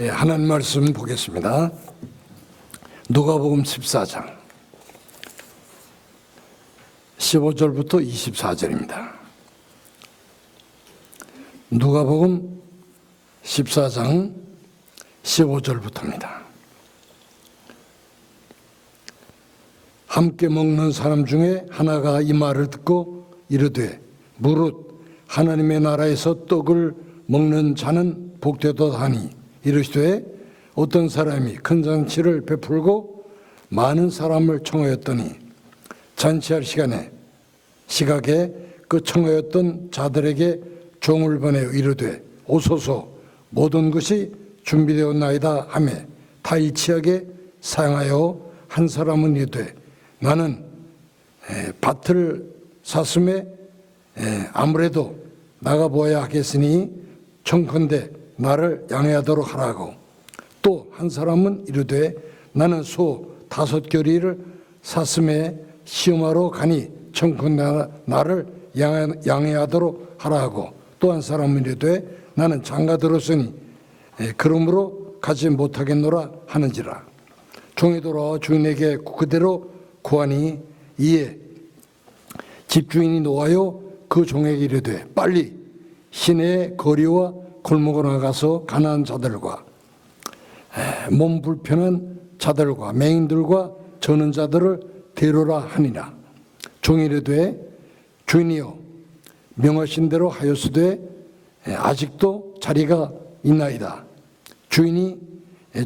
하나님 말씀 보겠습니다. 누가복음 14장 15절부터 24절입니다. 누가복음 14장 15절부터입니다. 함께 먹는 사람 중에 하나가 이 말을 듣고 이르되 무릇 하나님의 나라에서 떡을 먹는 자는 복되도다 하니 이르시되 어떤 사람이 큰 잔치를 베풀고 많은 사람을 청하였더니 잔치할 시각에 그 청하였던 자들에게 종을 보내어 이르되 오소서 모든 것이 준비되었나이다 하며 다 일치하게 사양하여 한 사람은 이르되 나는 밭을 샀음에 아무래도 나가보아야 하겠으니 청컨대 나를 양해하도록 하라고. 또 한 사람은 이르되 나는 소 5겨리를 샀음에 시험하러 가니 청컨대 나를 양해하도록 하라고. 또 한 사람은 이르되 나는 장가 들었으니 그러므로 가지 못하겠노라 하는지라. 종이 돌아와 주인에게 그대로 구하니 이에 집주인이 놓아요 그 종에게 이르되 빨리 시내의 거리와 골목으로 나가서 가난한 자들과 몸 불편한 자들과 맹인들과 저는 자들을 데려라 하니라. 종이 이르되 주인이여 명하신 대로 하였으되 아직도 자리가 있나이다. 주인이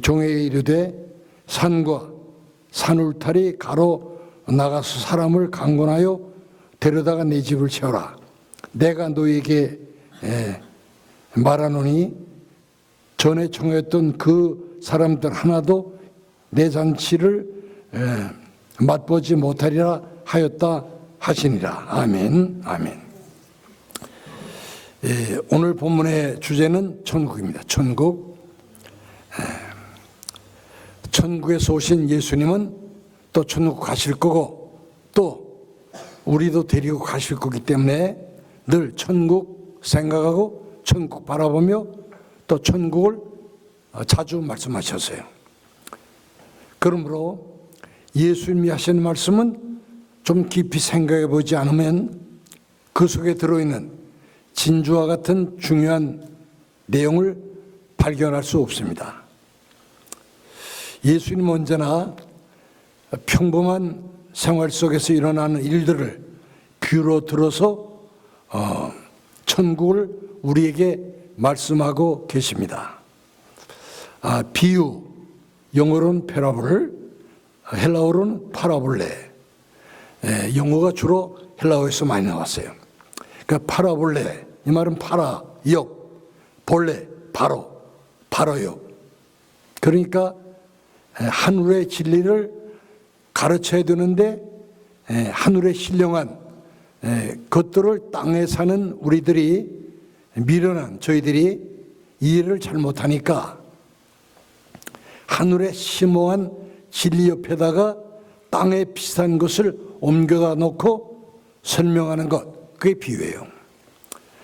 종에게 이르되 산과 산울타리 가로 나가서 사람을 강권하여 데려다가 내 집을 채워라. 내가 너에게 말하노니 전에 청했던 그 사람들 하나도 내 잔치를 맛보지 못하리라 하였다 하시니라. 아멘. 아멘. 오늘 본문의 주제는 천국입니다. 천국. 천국에서 오신 예수님은 또 천국 가실 거고 또 우리도 데리고 가실 거기 때문에 늘 천국 생각하고 천국 바라보며 또 천국을 자주 말씀하셨어요. 그러므로 예수님이 하신 말씀은 좀 깊이 생각해 보지 않으면 그 속에 들어있는 진주와 같은 중요한 내용을 발견할 수 없습니다. 예수님은 언제나 평범한 생활 속에서 일어나는 일들을 비유로 들어서 천국을 우리에게 말씀하고 계십니다. 비유, 영어로는 패러블, 헬라어로는 파라볼레. 영어가 주로 헬라어에서 많이 나왔어요. 그러니까 파라볼레, 이 말은 파라, 역, 볼레, 바로요. 그러니까 하늘의 진리를 가르쳐야 되는데 하늘에 신령한 것들을 땅에 사는 우리들이 미련한 저희들이 이해를 잘못하니까 하늘에 심오한 진리 옆에다가 땅에 비슷한 것을 옮겨다 놓고 설명하는 것, 그게 비유예요.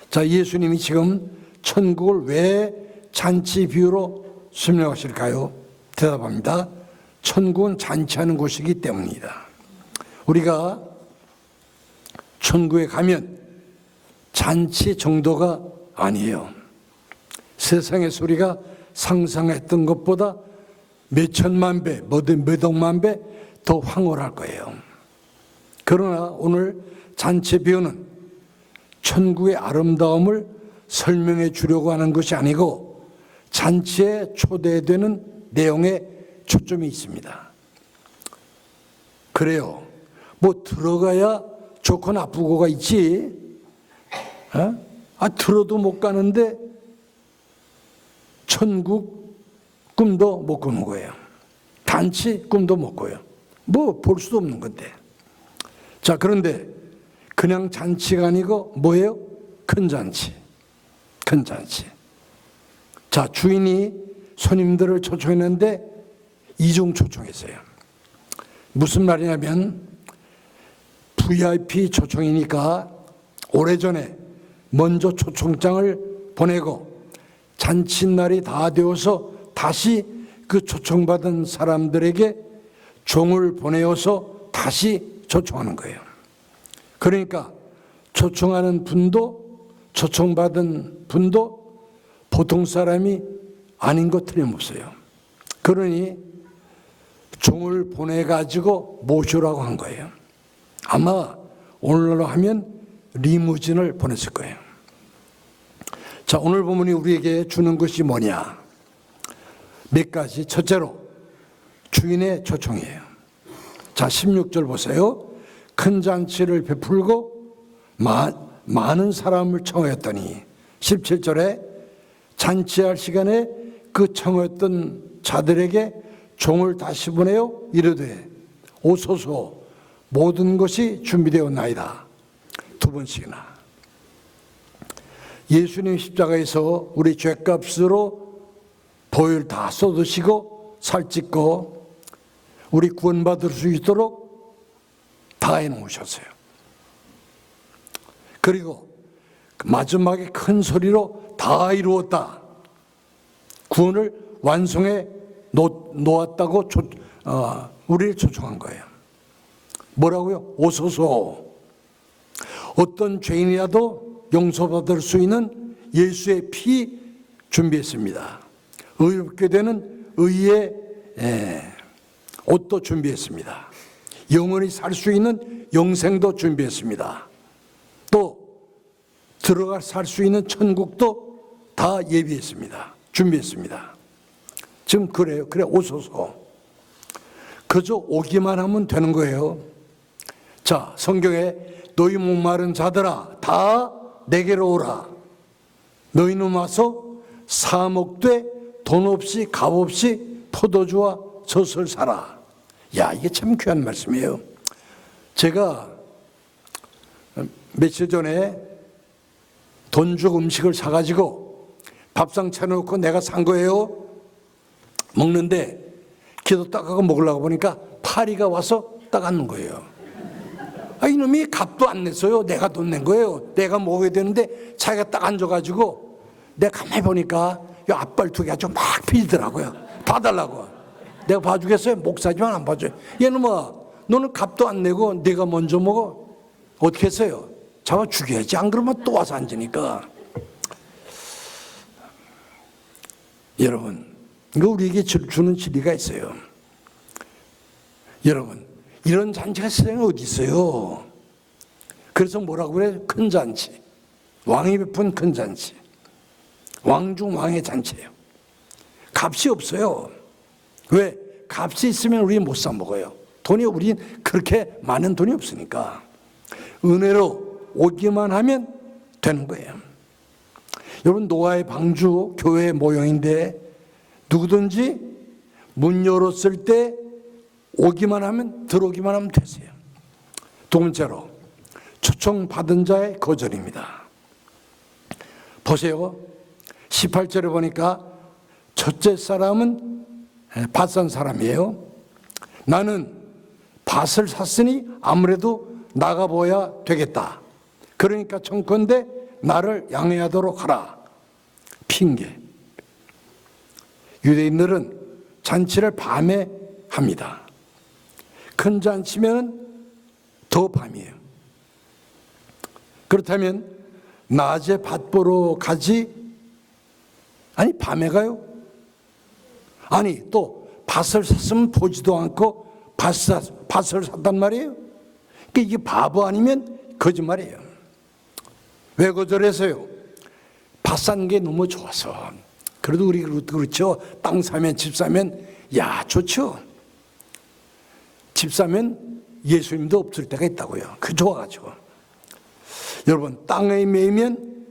자, 예수님이 지금 천국을 왜 잔치 비유로 설명하실까요? 대답합니다. 천국은 잔치하는 곳이기 때문이다. 우리가 천국에 가면 잔치 정도가 아니에요. 세상에서 우리가 상상했던 것보다 몇 천만 배, 몇 억만 배 더 황홀할 거예요. 그러나 오늘 잔치 비유는 천국의 아름다움을 설명해 주려고 하는 것이 아니고 잔치에 초대되는 내용에 초점이 있습니다. 그래요. 뭐 들어가야 좋고 나쁘고가 있지. 들어도 못 가는데 천국 꿈도 못 꾸는 거예요. 단치 꿈도 못 꿔요. 뭐 볼 수도 없는 건데. 자, 그런데 그냥 잔치가 아니고 뭐예요? 큰 잔치. 큰 잔치. 자, 주인이 손님들을 초청했는데 이중 초청했어요. 무슨 말이냐면 VIP 초청이니까 오래전에 먼저 초청장을 보내고 잔칫날이 다 되어서 다시 그 초청받은 사람들에게 종을 보내어서 다시 초청하는 거예요. 그러니까 초청하는 분도 초청받은 분도 보통 사람이 아닌 것 틀림없어요. 그러니 종을 보내가지고 모시라고 한 거예요. 아마 오늘날로 하면 리무진을 보냈을 거예요. 자, 오늘 본문이 우리에게 주는 것이 뭐냐? 몇 가지. 첫째로 주인의 초청이에요. 자, 16절 보세요. 큰 잔치를 베풀고 많은 사람을 청하였더니 17절에 잔치할 시간에 그 청하였던 자들에게 종을 다시 보내어 이르되 오소서 모든 것이 준비되었나이다. 두 번씩이나. 예수님 십자가에서 우리 죄값으로 보혈 다 쏟으시고 살찢고 우리 구원받을 수 있도록 다 해놓으셨어요. 그리고 마지막에 큰 소리로 다 이루었다. 구원을 완성해 놓았다고 우리를 초청한 거예요. 뭐라고요? 오소서. 어떤 죄인이라도 용서받을 수 있는 예수의 피 준비했습니다. 의롭게 되는 의의 옷도 준비했습니다. 영원히 살 수 있는 영생도 준비했습니다. 또 들어가 살 수 있는 천국도 다 예비했습니다. 준비했습니다. 지금 그래요. 그래 오소서. 그저 오기만 하면 되는 거예요. 자, 성경에 너희 목마른 자들아 다 내게로 오라. 너희는 와서 사 먹되 돈 없이 값 없이 포도주와 젖을 사라. 야, 이게 참 귀한 말씀이에요. 제가 며칠 전에 돈 주고 음식을 사가지고 밥상 차려놓고 내가 산 거예요. 먹는데 기도 딱 하고 먹으려고 보니까 파리가 와서 따갖는 거예요. 아, 이놈이 값도 안 냈어요. 내가 돈 낸 거예요. 내가 먹어야 되는데 자기가 딱 앉아가지고 내가 가만히 보니까 이 앞발 두 개가 좀 막 빌더라고요. 봐달라고. 내가 봐주겠어요? 목사지만 안 봐줘요. 얘놈아, 너는 값도 안 내고 내가 먼저 먹어? 어떻게 했어요? 잡아 죽여야지. 안 그러면 또 와서 앉으니까. 여러분, 이거 우리에게 주는 진리가 있어요. 여러분, 이런 잔치가 세상에 어디 있어요? 그래서 뭐라고 그래요? 큰 잔치. 왕이 베푼 큰 잔치. 왕중 왕의 잔치예요. 값이 없어요. 왜? 값이 있으면 우리 못 사 먹어요. 돈이 우린 그렇게 많은 돈이 없으니까. 은혜로 오기만 하면 되는 거예요. 여러분, 노아의 방주 교회 모형인데 누구든지 문 열었을 때 오기만 하면 들어오기만 하면 되세요. 두 번째로 초청받은 자의 거절입니다. 보세요. 18절에 보니까 첫째 사람은 밭 산 사람이에요. 나는 밭을 샀으니 아무래도 나가봐야 되겠다. 그러니까 청컨대 나를 양해하도록 하라. 핑계. 유대인들은 잔치를 밤에 합니다. 큰 잔치면 더 밤이에요. 그렇다면 낮에 밭 보러 가지? 아니, 밤에 가요? 아니, 또 밭을 샀으면 보지도 않고 밭을 샀단 말이에요? 그러니까 이게 바보 아니면 거짓말이에요. 왜 거절했어요? 밭 산 게 너무 좋아서. 그래도 우리 그렇죠. 땅 사면 집 사면 야 좋죠. 집 사면 예수님도 없을 때가 있다고요. 그 좋아가지고. 여러분, 땅에 매이면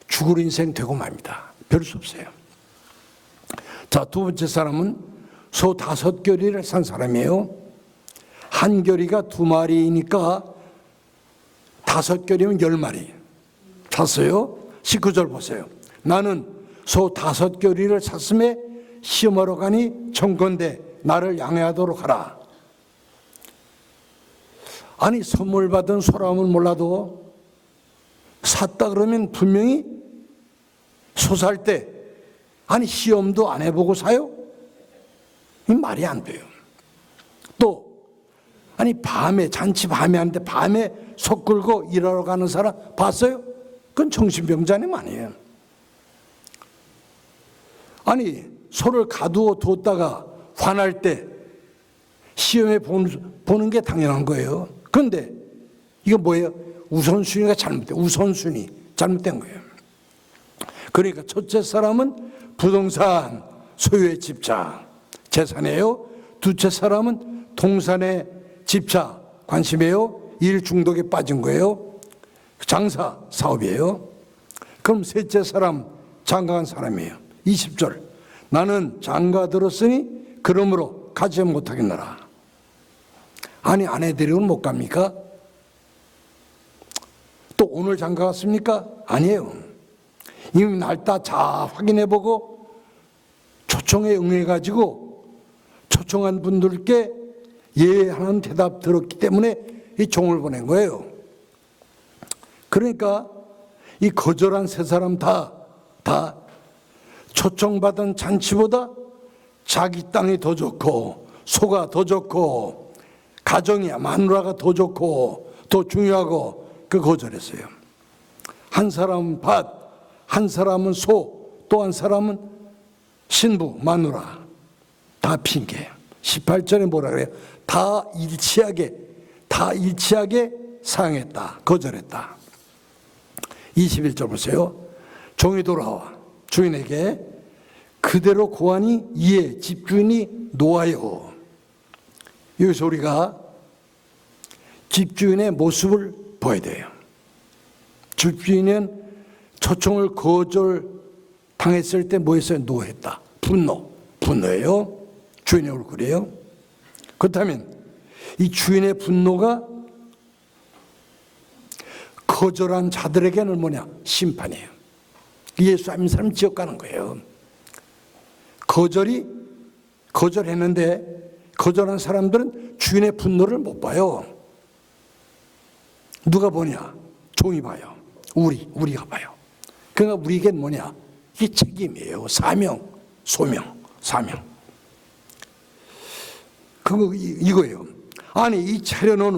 죽을 인생 되고 맙니다. 별 수 없어요. 자, 두 번째 사람은 소 5겨리를 산 사람이에요. 한 겨리가 2마리니까 5겨리면 10마리 샀어요. 19절 보세요. 나는 소 5겨리를 샀음에 시험하러 가니 청컨대 나를 양해하도록 하라. 아니, 선물 받은 소라면 몰라도 샀다 그러면 분명히 소 살 때 아니 시험도 안 해보고 사요? 이 말이 안 돼요. 또 아니 밤에 잔치 밤에 하는데 밤에 속 끌고 일하러 가는 사람 봤어요? 그건 정신병자님 아니에요. 아니 소를 가두어 뒀다가 화날 때 시험에 보는 게 당연한 거예요. 그런데 이거 뭐예요? 우선순위가 잘못된, 우선순위 잘못된 거예요. 그러니까 첫째 사람은 부동산 소유에 집착, 재산이에요. 둘째 사람은 동산에 집착, 관심이에요. 일 중독에 빠진 거예요. 장사, 사업이에요. 그럼 셋째 사람 장가간 사람이에요. 20절 나는 장가 들었으니 그러므로 가지 못하겠노라. 아니 아내 데리고는 못 갑니까? 또 오늘 장가 갔습니까? 아니에요. 이미 날짜 잘 확인해보고 초청에 응해가지고 초청한 분들께 예하는 대답 들었기 때문에 이 종을 보낸 거예요. 그러니까 이 거절한 세 사람 다 초청받은 잔치보다 자기 땅이 더 좋고 소가 더 좋고 가정이야 마누라가 더 좋고 더 중요하고 그 거절했어요. 한 사람은 밭, 한 사람은 소, 또 한 사람은 신부, 마누라. 다 핑계. 18절에 뭐라 그래요? 다 일치하게 사용했다. 거절했다. 21절 보세요. 종이 돌아와 주인에게 그대로 고하니 이에 집주인이 놓아요. 여기서 우리가 집주인의 모습을 보아야 돼요. 집주인은 초청을 거절 당했을 때 뭐 했어요? 노했다. 분노예요. 주인의 얼굴이에요. 그렇다면 이 주인의 분노가 거절한 자들에게는 뭐냐? 심판이에요. 예수 안 믿는 사람 지옥 가는 거예요. 거절했는데 거절한 사람들은 주인의 분노를 못 봐요. 누가 보냐? 종이 봐요. 우리가 봐요. 그러니까 우리에겐 뭐냐? 이게 책임이에요. 사명, 소명, 사명. 그거 이거예요. 아니 이 차려놓은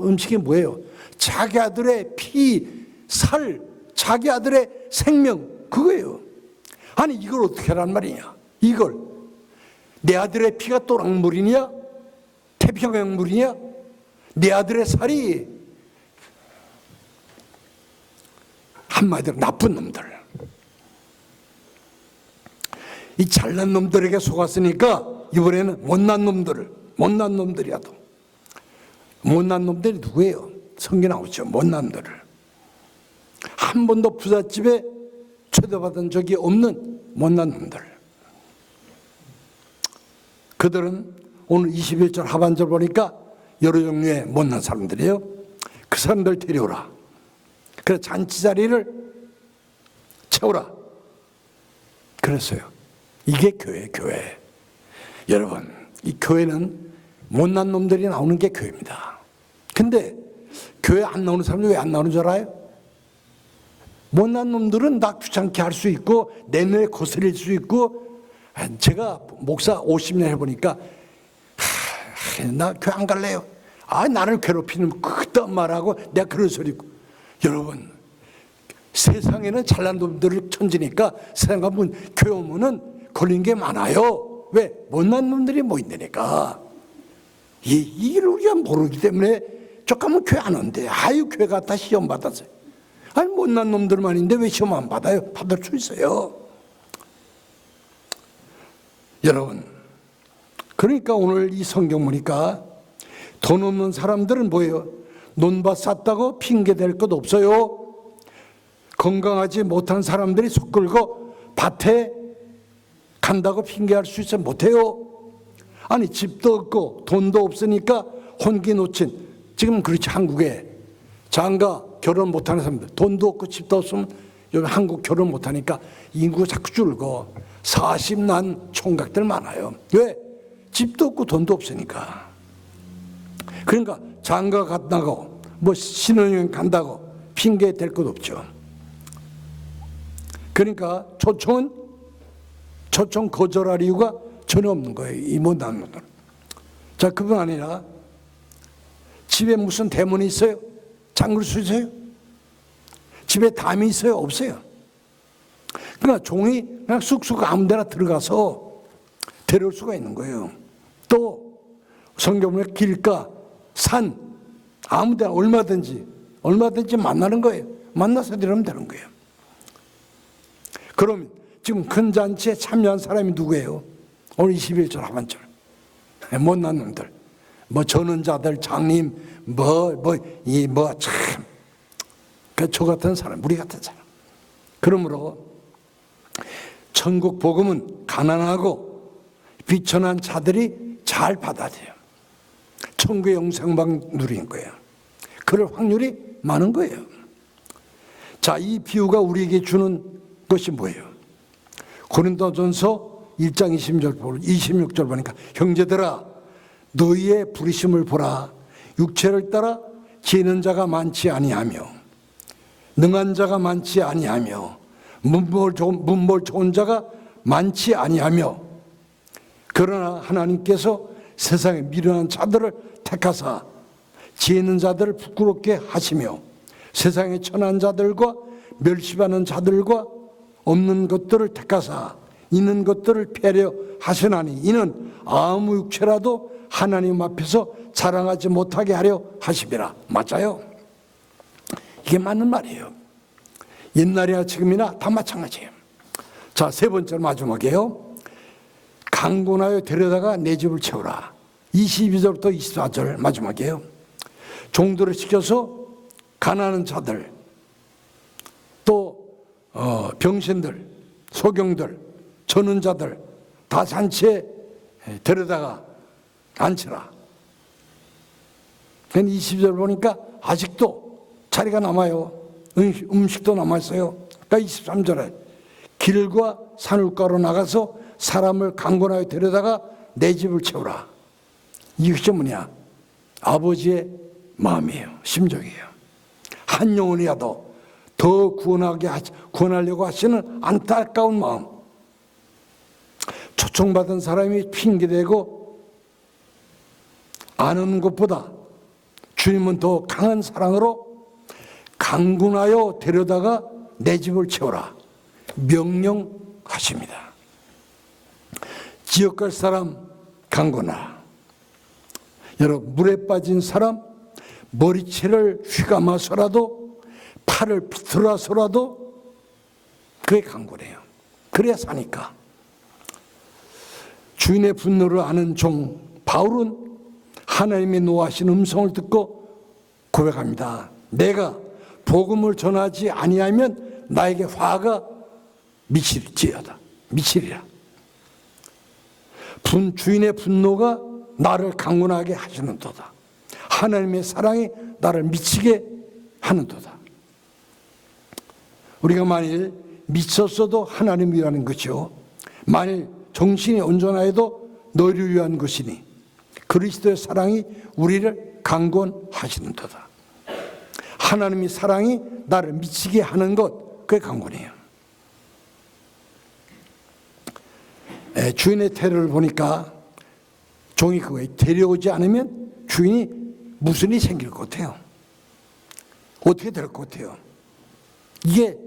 음식이 뭐예요? 자기 아들의 피, 살, 자기 아들의 생명 그거예요. 아니 이걸 어떻게 하란 말이냐? 이걸 내 아들의 피가 또랑물이냐? 태평양물이냐? 내 아들의 살이 한마디로 나쁜 놈들. 이 잘난 놈들에게 속았으니까 이번에는 못난 놈들이라도. 못난 놈들이 누구예요? 성경에 나오죠. 못난 놈들을. 한 번도 부잣집에 초대받은 적이 없는 못난 놈들. 그들은 오늘 21절 하반절 보니까 여러 종류의 못난 사람들이에요. 그 사람들 데려오라. 그래서 잔치 자리를 채우라. 그랬어요. 이게 교회. 여러분, 이 교회는 못난 놈들이 나오는 게 교회입니다. 근데 교회 안 나오는 사람들 왜 안 나오는 줄 알아요? 못난 놈들은 나 귀찮게 할 수 있고 내 눈에 거슬릴 수 있고. 제가 목사 50년 해보니까 나 교회 안 갈래요. 나를 괴롭히는 그딴 말하고 내가 그런 소리 있고. 여러분, 세상에는 잘난 놈들을 천지니까 세상 가면 교회 오면은 걸린 게 많아요. 왜? 못난 놈들이 모인다니까. 이걸 우리가 모르기 때문에 조금은 교회 안 온대. 교회 갔다 시험 받았어요. 못난 놈들만 있는데 왜 시험 안 받아요? 받을 수 있어요. 여러분, 그러니까 오늘 이 성경 보니까 돈 없는 사람들은 뭐예요? 논밭 쌌다고 핑계댈 것 없어요. 건강하지 못한 사람들이 속 끌고 밭에 간다고 핑계할 수 있어요? 못해요. 아니 집도 없고 돈도 없으니까 혼기 놓친, 지금 그렇지 한국에 장가 결혼 못하는 사람들, 돈도 없고 집도 없으면 여기 한국 결혼 못하니까 인구가 자꾸 줄고 40난 총각들 많아요. 왜? 집도 없고 돈도 없으니까. 그러니까 장가 갔다고 뭐 신혼여행 간다고 핑계 댈 것 없죠. 그러니까 초청은 초청 거절할 이유가 전혀 없는 거예요. 이 못난 놈들. 자, 그뿐 아니라 집에 무슨 대문이 있어요? 잠글 수 있어요? 집에 담이 있어요? 없어요. 그러니까 종이 그냥 쑥쑥 아무 데나 들어가서 데려올 수가 있는 거예요. 또 성경 보면 길가, 산, 아무 데나 얼마든지 만나는 거예요. 만나서 데려오면 되는 거예요. 그럼 지금 큰 잔치에 참여한 사람이 누구예요? 오늘 21절 하반절. 못난 놈들. 뭐 전원자들, 장님, 참. 저 같은 사람, 우리 같은 사람. 그러므로 천국 복음은 가난하고 비천한 자들이 잘 받아들여요. 천국의 영생방 누리는 거예요. 그럴 확률이 많은 거예요. 자, 이 비유가 우리에게 주는 것이 뭐예요? 고린도전서 1장 26절 보니까 형제들아 너희의 부르심을 보라. 육체를 따라 지는 자가 많지 아니하며 능한 자가 많지 아니하며 문벌 좋은 자가 많지 아니하며 그러나 하나님께서 세상에 미련한 자들을 택하사 지혜는 자들을 부끄럽게 하시며 세상에 천한 자들과 멸시받는 자들과 없는 것들을 택하사 있는 것들을 패려 하시나니 이는 아무 육체라도 하나님 앞에서 자랑하지 못하게 하려 하심이라. 맞아요. 이게 맞는 말이에요. 옛날이나 지금이나 다 마찬가지예요. 자, 세 번째로 마지막이에요. 강권하여 데려다가 내 집을 채우라. 22절부터 24절 마지막이에요. 종들을 시켜서 가난한 자들, 또 병신들, 소경들, 저는 자들 다 잔치에 데려다가 앉혀라. 20절 보니까 아직도 자리가 남아요. 음식도 남았어요. 그러니까 23절에 길과 산울가로 나가서 사람을 강권하여 데려다가 내 집을 채우라. 이것이 뭐냐? 아버지의 마음이에요. 심정이에요. 한 영혼이라도 더 구원하려고 하시는 안타까운 마음. 초청받은 사람이 핑계대고 안 오는 것보다 주님은 더 강한 사랑으로 강군하여 데려다가 내 집을 채워라 명령하십니다. 지옥 갈 사람 강군하라. 여러분, 물에 빠진 사람 머리채를 휘감아서라도 팔을 비틀어서라도 그게 강군해요. 그래야 사니까. 주인의 분노를 아는 종 바울은 하나님의 노하신 음성을 듣고 고백합니다. 내가 복음을 전하지 아니하면 나에게 화가 미칠지어다. 미치리라. 주인의 분노가 나를 강권하게 하시는도다. 하나님의 사랑이 나를 미치게 하는도다. 우리가 만일 미쳤어도 하나님을 위한 것이요 만일 정신이 온전하여도 너희를 위한 것이니 그리스도의 사랑이 우리를 강권하시는도다. 하나님의 사랑이 나를 미치게 하는 것, 그게 강권이에요. 주인의 태도를 보니까 종이 그거에 데려오지 않으면 주인이 무슨 일이 생길 것 같아요. 어떻게 될 것 같아요. 이게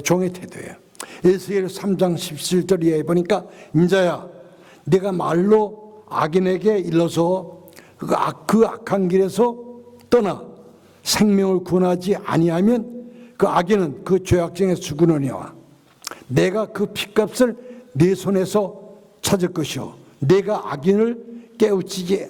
종의 태도예요. 에스겔 3장 17절 이하에 보니까 인자야 내가 말로 악인에게 일러서 그 악한 길에서 떠나 생명을 구원하지 아니하면 그 악인은 그 죄악정에서 죽으느니와 내가 그 핏값을 내 손에서 찾을 것이요 내가 악인을 깨우치되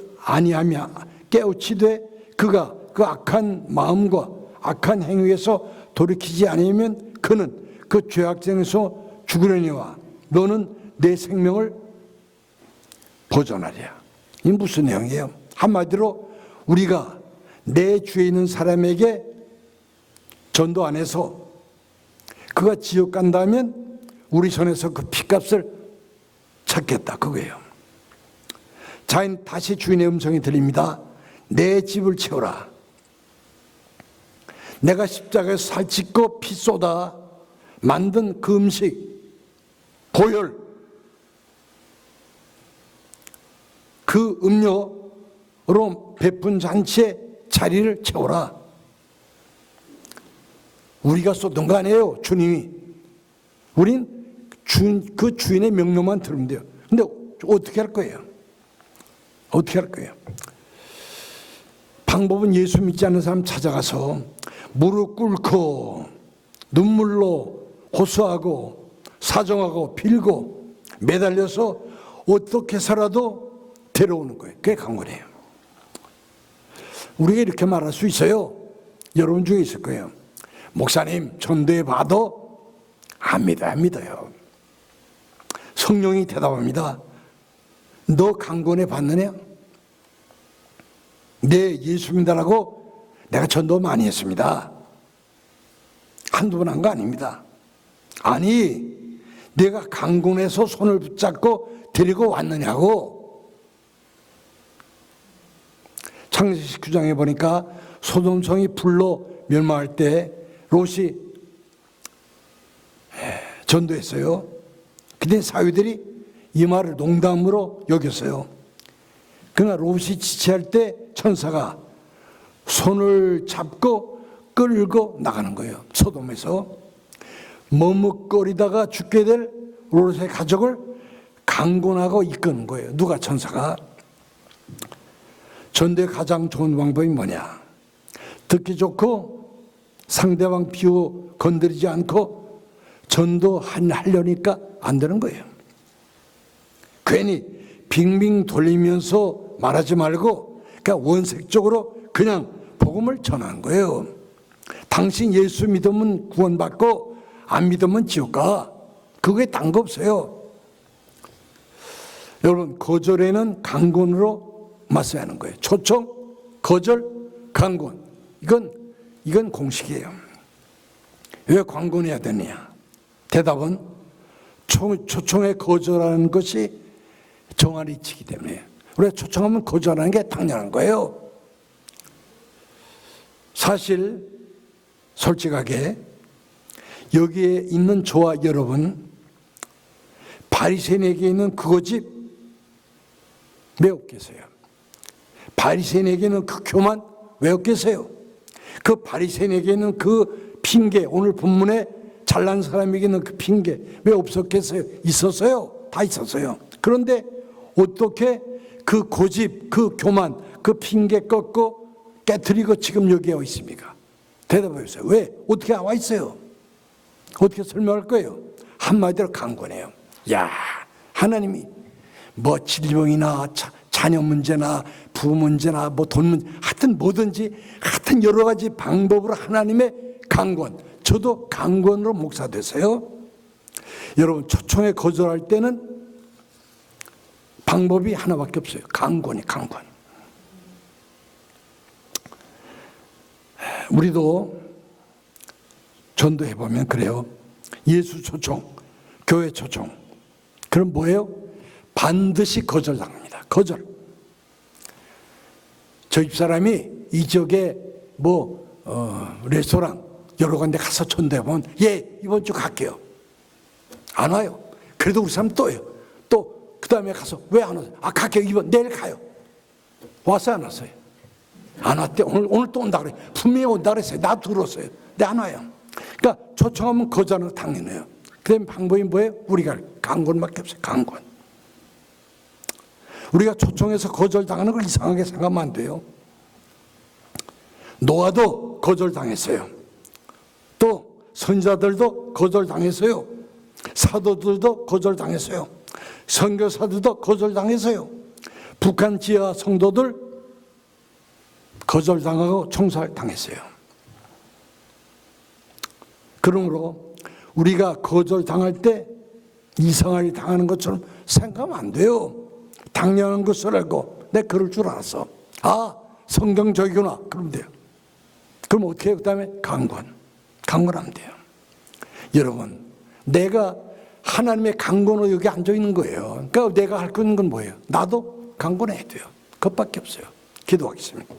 그가 그 악한 마음과 악한 행위에서 돌이키지 않으면 그는 그 죄악정에서 죽으려니와 너는 내 생명을 보존하랴. 이 무슨 내용이에요? 한마디로 우리가 내 주위에 있는 사람에게 전도 안 해서 그가 지옥 간다면 우리 손에서 그 핏값을 찾겠다 그거예요. 자인 다시 주인의 음성이 들립니다. 내 집을 채워라. 내가 십자가에서 살찢고 피 쏟아 만든 그 음식, 보혈, 그 음료로 베푼 잔치에 자리를 채워라. 우리가 쏟은 거 아니에요, 주님이. 우린 그 주인의 명령만 들으면 돼요. 근데 어떻게 할 거예요? 어떻게 할 거예요? 방법은 예수 믿지 않는 사람 찾아가서 무릎 꿇고 눈물로 호소하고 사정하고 빌고 매달려서 어떻게 살아도 데려오는 거예요. 그게 강권이에요. 우리가 이렇게 말할 수 있어요. 여러분 중에 있을 거예요. 목사님, 전도해 봐도 안 믿어요. 성령이 대답합니다. 너 강권해 봤느냐? 네, 예수 믿으라고 내가 전도 많이 했습니다. 한두 번 한 거 아닙니다. 아니, 내가 강권해서 손을 붙잡고 데리고 왔느냐고. 창세기 9장에 보니까 소돔성이 불로 멸망할 때 롯이 전도했어요. 근데 사위들이 이 말을 농담으로 여겼어요. 그러나 롯이 지체할 때 천사가 손을 잡고 끌고 나가는 거예요. 소돔에서 머뭇거리다가 죽게 될 롯의 가족을 강권하고 이끄는 거예요. 누가? 천사가. 전도의 가장 좋은 방법이 뭐냐? 듣기 좋고 상대방 비호 건드리지 않고 전도하려니까 안 되는 거예요. 괜히 빙빙 돌리면서 말하지 말고 그러니까 원색적으로 그냥 복음을 전하는 거예요. 당신 예수 믿으면 구원받고 안 믿으면 지옥 가. 그게 딴 거 없어요. 여러분, 거절에는 강권으로 맞서야 하는 거예요. 초청, 거절, 강권. 이건 공식이에요. 왜 강권해야 되느냐? 대답은 초청에 거절하는 것이 정한 이치이기 때문에. 우리가 초청하면 거절하는 게 당연한 거예요. 사실 솔직하게 여기에 있는 저와 여러분, 바리새인에게 있는 그 고집 왜 없겠어요? 바리새인에게는 그 교만 왜 없겠어요? 그 바리새인에게는 그 핑계, 오늘 본문에 잘난 사람에게는 그 핑계 왜 없었겠어요? 있었어요. 다 있었어요. 그런데 어떻게 그 고집, 그 교만, 그 핑계 꺾고 깨트리고 지금 여기에 와 있습니까? 대답해 주세요. 왜? 어떻게 와 있어요? 어떻게 설명할 거예요? 한마디로 강권해요. 야, 하나님이 뭐 질병이나 자녀 문제나 부부 문제나 뭐 돈 문제, 하여튼 뭐든지 하여튼 여러 가지 방법으로 하나님의 강권. 저도 강권으로 목사 됐어요. 여러분, 초청에 거절할 때는 방법이 하나밖에 없어요. 강권이 강권. 우리도 전도해 보면 그래요. 예수 초청, 교회 초청. 그럼 뭐예요? 반드시 거절당합니다. 거절. 저 집사람이 이 지역에 레스토랑 여러 군데 가서 전도해 보면 이번 주 갈게요. 안 와요. 그래도 우리 사람 또요. 또 그 다음에 가서 왜 안 와요? 갈게요. 내일 가요. 왔어요, 안 왔어요? 안 왔대. 오늘 또 온다 그래. 분명히 온다 그랬어요. 나 들었어요. 근데 안 와요. 그러니까 초청하면 거절은 당연해요. 그 다음에 방법이 뭐예요? 우리가 강권밖에 없어요. 강권. 우리가 초청해서 거절당하는 걸 이상하게 생각하면 안 돼요. 노아도 거절당했어요. 또 선지자들도 거절당했어요. 사도들도 거절당했어요. 선교사들도 거절당했어요. 북한 지하 성도들 거절당하고 총살당했어요. 그러므로 우리가 거절당할 때 이상하게 당하는 것처럼 생각하면 안 돼요. 당연한 것을 알고 내가 그럴 줄 알았어. 성경적이구나. 그러면 돼요. 그럼 어떻게 해요? 그 다음에 강권하면 돼요. 여러분, 내가 하나님의 강권으로 여기 앉아 있는 거예요. 그러니까 내가 할 건 뭐예요? 나도 강권해야 돼요. 그것밖에 없어요. 기도하겠습니다.